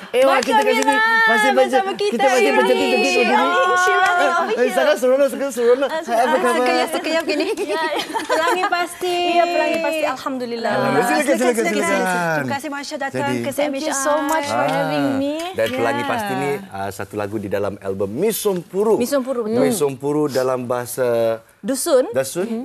Kita kat sini masih bersama kita. Kita masih bercantik begitu gini. Sangat seronok. Apa khabar? Sekejap gini. Pelangi Pasti. Ya, Pelangi Pasti. Alhamdulillah. Silakan. Terima kasih Masya datang ke CMHR. Thank you so much for having me. Dan Pelangi Pasti ni satu lagu di dalam album Misompuru. Misompuru, betul. Misompuru dalam bahasa Dusun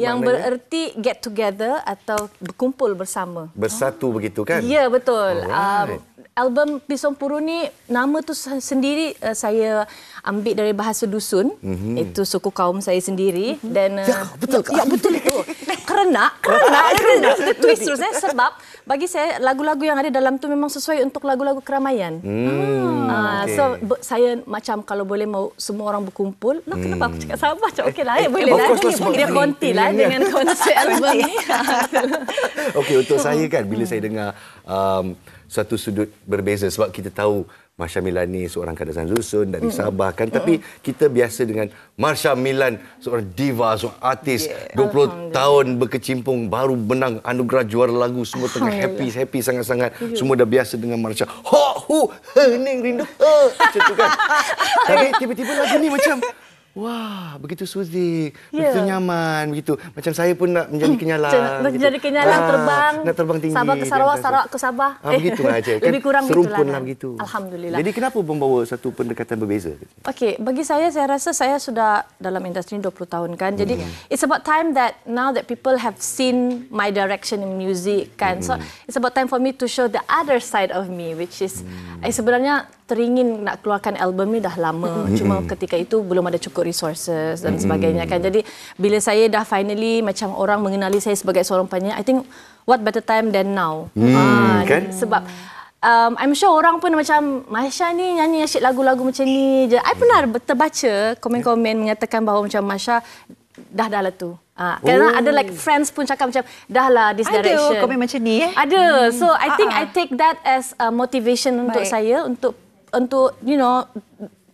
yang maknanya? bererti get together atau berkumpul bersama. bersatu begitu kan? Ya, betul. Alright. Album Misompuru ni nama tu sendiri saya ambil dari bahasa dusun. Itu suku kaum saya sendiri dan betul ke? Ya, betul itu. Kerana ada twist terus sebab bagi saya lagu-lagu yang ada dalam tu memang sesuai untuk lagu-lagu keramaian. Okay. So saya macam kalau boleh mau semua orang berkumpul, lah kenapa aku cakap Sabah? Okeylah, boleh lah. Dia konti lah dengan konsep album ni. Okey, untuk saya kan bila saya dengar satu sudut berbeza sebab kita tahu Marsha Milan ni seorang kadazan dusun dari Sabah kan, tapi kita biasa dengan Marsha Milan, seorang diva, seorang artis 20 tahun berkecimpung, baru menang anugerah juara lagu, semua tengah happy sangat-sangat. Semua dah biasa dengan Marsha. Hening rindu. Macam tu kan. Tapi tiba-tiba lagu ni macam wah, begitu soothing, begitu nyaman, begitu. Macam saya pun nak menjadi kenyalang. Menjadi kenyalang, terbang. Nak terbang tinggi. Sabah ke Sarawak, Sarawak ke Sabah. Begitulah aja. Kan lebih kurang serumpun begitulah. lah begitu. Alhamdulillah. Jadi kenapa membawa satu pendekatan berbeza? Okey, bagi saya rasa saya sudah dalam industri 20 tahun kan. Jadi it's about time that now that people have seen my direction in music kan. So it's about time for me to show the other side of me, which is sebenarnya teringin nak keluarkan album ni dah lama. Cuma ketika itu belum ada cukup resources dan sebagainya kan. Jadi bila saya dah finally macam orang mengenali saya sebagai seorang penyanyi, I think what better time than now. Kan? Sebab I'm sure orang pun macam Marsha ni nyanyi asyik lagu-lagu macam ni je. I pernah terbaca komen-komen mengatakan bahawa macam Marsha dah lah tu. Kerana ada like friends pun cakap macam dah lah this direction. Ada komen macam ni Ada. So I think I take that as a motivation untuk saya untuk you know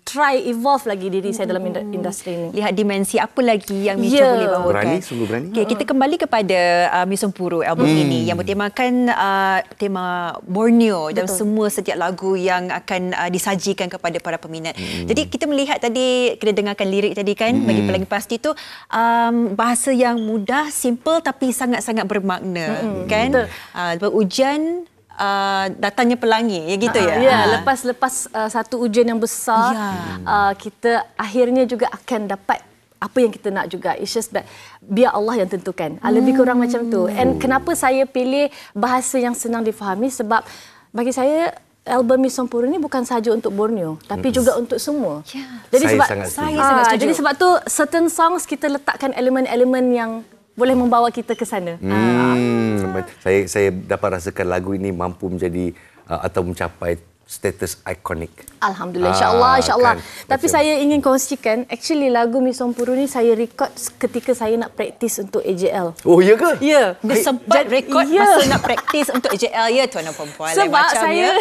try evolve lagi diri saya dalam industri ini. Lihat dimensi apa lagi yang Misha boleh bawakan. Berani, sungguh berani. Okay, kita kembali kepada Misompuru album ini yang bertemakan tema Borneo dan semua setiap lagu yang akan disajikan kepada para peminat. Jadi kita melihat tadi, kita dengarkan lirik tadi kan, bagi Pelangi Pasti tu bahasa yang mudah, simple tapi sangat-sangat bermakna kan. Hujan datangnya pelangi, ya gitu ya. Ya, lepas satu ujian yang besar, kita akhirnya juga akan dapat apa yang kita nak juga. It's just that biar Allah yang tentukan. Lebih kurang macam tu. And kenapa saya pilih bahasa yang senang difahami? Sebab bagi saya album Misompuru ni bukan sahaja untuk Borneo, tapi juga untuk semua. Jadi saya sangat setuju. Jadi sebab tu certain songs kita letakkan elemen-elemen yang boleh membawa kita ke sana. Saya dapat rasakan lagu ini mampu menjadi atau mencapai status ikonik. Alhamdulillah, insya-Allah. Kan, tapi saya ingin kongsikan, actually lagu Misompuru ni saya record ketika saya nak praktis untuk AJL. Oh, ya ke? Ya. Dia sempat rekod masa nak praktis untuk AJL ya tuan dan perempuan. Sebab saya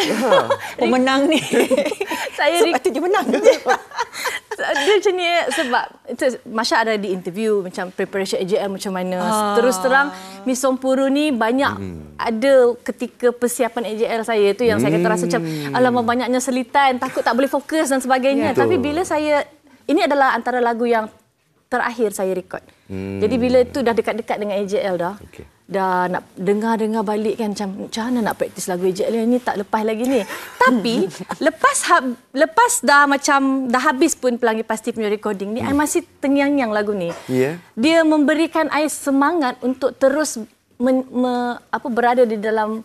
pemenang ni. Sebab tu dia menang. Dia macam ni sebab Masya ada di interview macam preparation AJL macam mana. Terus terang Misompuru ni banyak ada ketika persiapan AJL saya tu yang saya kata rasa macam alamak banyaknya selitan, takut tak boleh fokus dan sebagainya. Tapi bila ini adalah antara lagu yang terakhir saya rekod. Jadi bila tu dah dekat-dekat dengan AJL dah. Dah nak dengar balik kan macam mana nak praktis lagu AJL ni, tak lepas lagi ni. Tapi lepas dah habis pun Pelangi Pasti punya recording ni, I masih terngiang-ngiang lagu ni. Dia memberikan I semangat untuk terus berada di dalam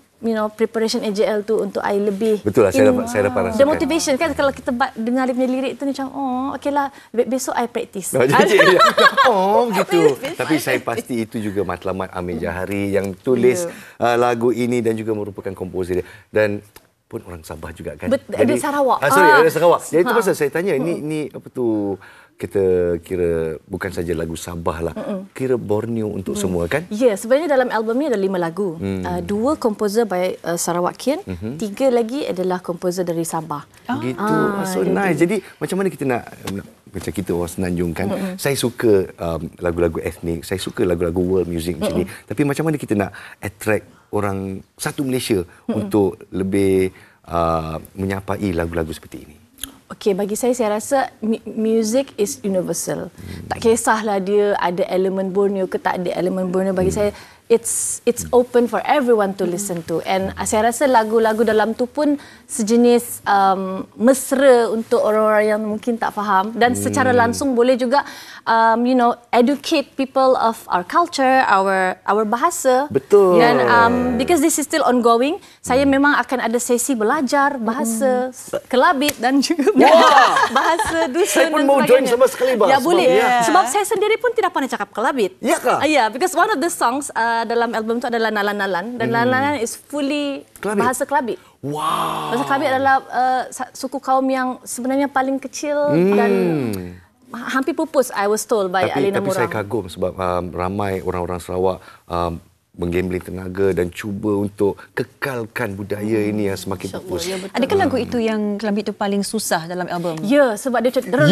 preparation AJL tu untuk I lebih. Betul lah, saya dapat rasakan. The motivation kan kalau kita dengar dia punya lirik tu macam okeylah besok I praktis. Gitu. Tapi saya pasti itu juga matlamat Amir Jahari yang tulis lagu ini dan juga merupakan komposer dia. Dan pun orang Sabah juga kan. Ada Sarawak. Ada Sarawak. Jadi itu pasal saya tanya ini apa tu, kita kira bukan saja lagu Sabah lah, kira Borneo untuk semua kan? Ya, sebenarnya dalam album ni ada 5 lagu. 2 komposer by Sarawakian, 3 lagi adalah komposer dari Sabah. Gitu. So nice. Jadi macam mana kita nak macam kita orang Semenanjung kan, saya suka lagu-lagu etnik, saya suka lagu-lagu world music macam ni. Tapi macam mana kita nak attract orang satu Malaysia untuk lebih menyapai lagu-lagu seperti ini? Okey, bagi saya rasa music is universal. Tak kisahlah dia ada elemen Borneo ke tak ada elemen Borneo. Bagi saya, it's open for everyone to listen to. And saya rasa lagu-lagu dalam tu pun sejenis mesra untuk orang-orang yang mungkin tak faham. Dan secara langsung boleh juga, educate people of our culture, our bahasa. Betul. Dan because this is still ongoing, saya memang akan ada sesi belajar bahasa Kelabit dan juga bahasa dusun Saya pun dan mau join sebagainya. sama sekali, Bas. Ya, boleh. Yeah. Sebab saya sendiri pun tidak pandai cakap Kelabit. Ya kah? Ya, because one of the songs dalam album tu adalah Nalan-Nalan. Dan Nalan-Nalan is fully Kelabit. bahasa Kelabit. Wow. Bahasa Kelabit adalah suku kaum yang sebenarnya paling kecil dan hampir pupus, I was told by Alina Tapi saya Murang. kagum sebab ramai orang-orang Sarawak menggambling tenaga dan cuba untuk kekalkan budaya ini yang semakin pupus. Adakah lagu itu yang Kelabit tu paling susah dalam album? Ya, sebab dia macam...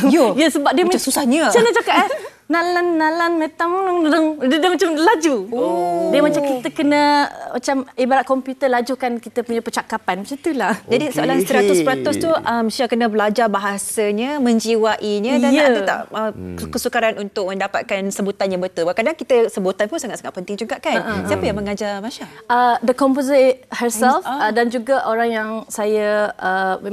Ya. Ya, sebab dia Macam susahnya. Macam mana cakap Nalan-nalan metam dia macam laju. Dia macam kita kena macam ibarat komputer lajukan kita punya percakapan. Macam itulah. Jadi soalan 100% tu Syah kena belajar bahasanya, menjiwainya dan ada tak kesukaran untuk mendapatkan sebutan yang betul? Kadang kita sebutan pun sangat-sangat penting juga kan. Siapa yang mengajar Masya? The composer herself dan juga orang yang saya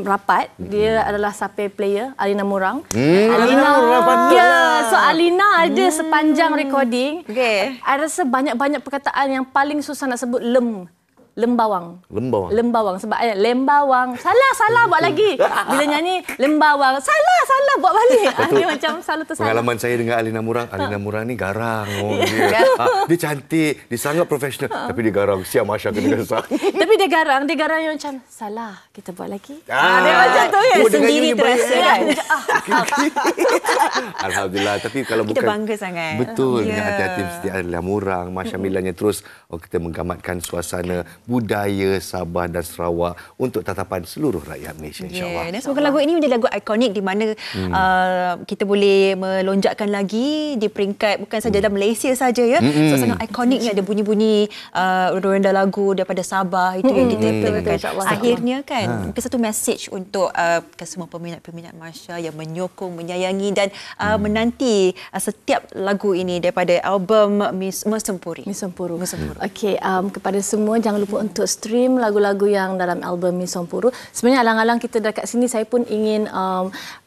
rapat, dia adalah sape player Alina Murang. Alina Murang patutlah. Ya, so Alina ada sepanjang recording. Okey. I rasa banyak-banyak perkataan yang paling susah nak sebut lembawang. Lembawang sebab lembawang. Salah buat lagi. Bila nyanyi lembawang, salah buat balik. Dia macam selalu tersalah. Pengalaman saya dengan Alina Murang ni garang. Dia. Dia cantik, dia sangat profesional tapi dia garang. Siap Masya kena gasak. Tapi dia garang yang macam salah, kita buat lagi. Dia macam tu kan. Sendiri terasa kan. Alhamdulillah. Tapi kalau Kita bukan bangga sangat. Betul. Ya. Dengan hati-hati mesti Alina Murang, Masya Milannya terus kita menggamatkan suasana budaya Sabah dan Sarawak untuk tatapan seluruh rakyat Malaysia, insya-Allah. Dan semoga lagu ini menjadi lagu ikonik di mana kita boleh melonjakkan lagi di peringkat bukan saja dalam Malaysia saja ya. So sangat ikoniknya ada bunyi-bunyi ronda lagu daripada Sabah itu yang kita implementkan. Akhirnya kan mungkin satu message untuk semua peminat-peminat Masya yang menyokong, menyayangi dan menanti setiap lagu ini daripada album Mesempuri. Mesempuru. Okey, kepada semua jangan lupa untuk stream lagu-lagu yang dalam album Mesempuru. Sebenarnya alang-alang kita dekat sini saya pun ingin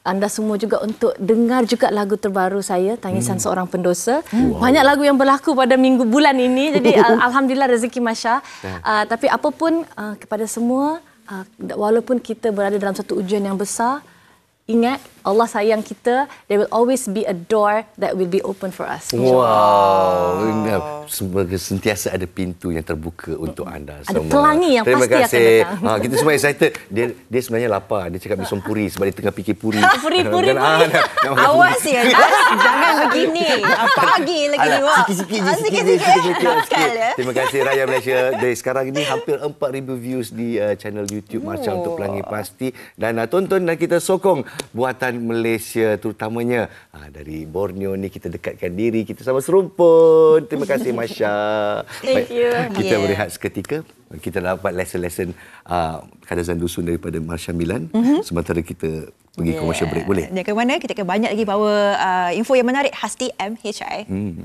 anda semua juga untuk dengar juga lagu terbaru saya, Tangisan Seorang Pendosa. Banyak lagu yang berlaku pada bulan ini. Jadi alhamdulillah rezeki Masya. Tapi apapun kepada semua, walaupun kita berada dalam satu ujian yang besar, ingat Allah sayang kita. There will always be a door that will be open for us. Wow. Sentiasa ada pintu yang terbuka untuk anda Ada semua. pelangi yang Terima pasti kasih. akan datang. Kita semua excited. Dia sebenarnya lapar. Dia cakap Mesempuri sebab dia tengah fikir puri. Puri. Awas ya, jangan begini. Pagi lagi ni. Sikit-sikit. Terima kasih Raya Malaysia. Dari sekarang ini hampir 4,000 views di channel YouTube Masya untuk Pelangi Pasti. Dan tonton dan kita sokong buatan Malaysia terutamanya dari Borneo ni, kita dekatkan diri kita sama serumpun. Terima kasih Masya. Thank you. Kita berehat seketika. Kita dapat lesson-lesson kadazan dusun daripada Marsha Milan. Sementara kita pergi commercial break, boleh? Dan ke mana? Kita akan banyak lagi bawa info yang menarik khas di MHI.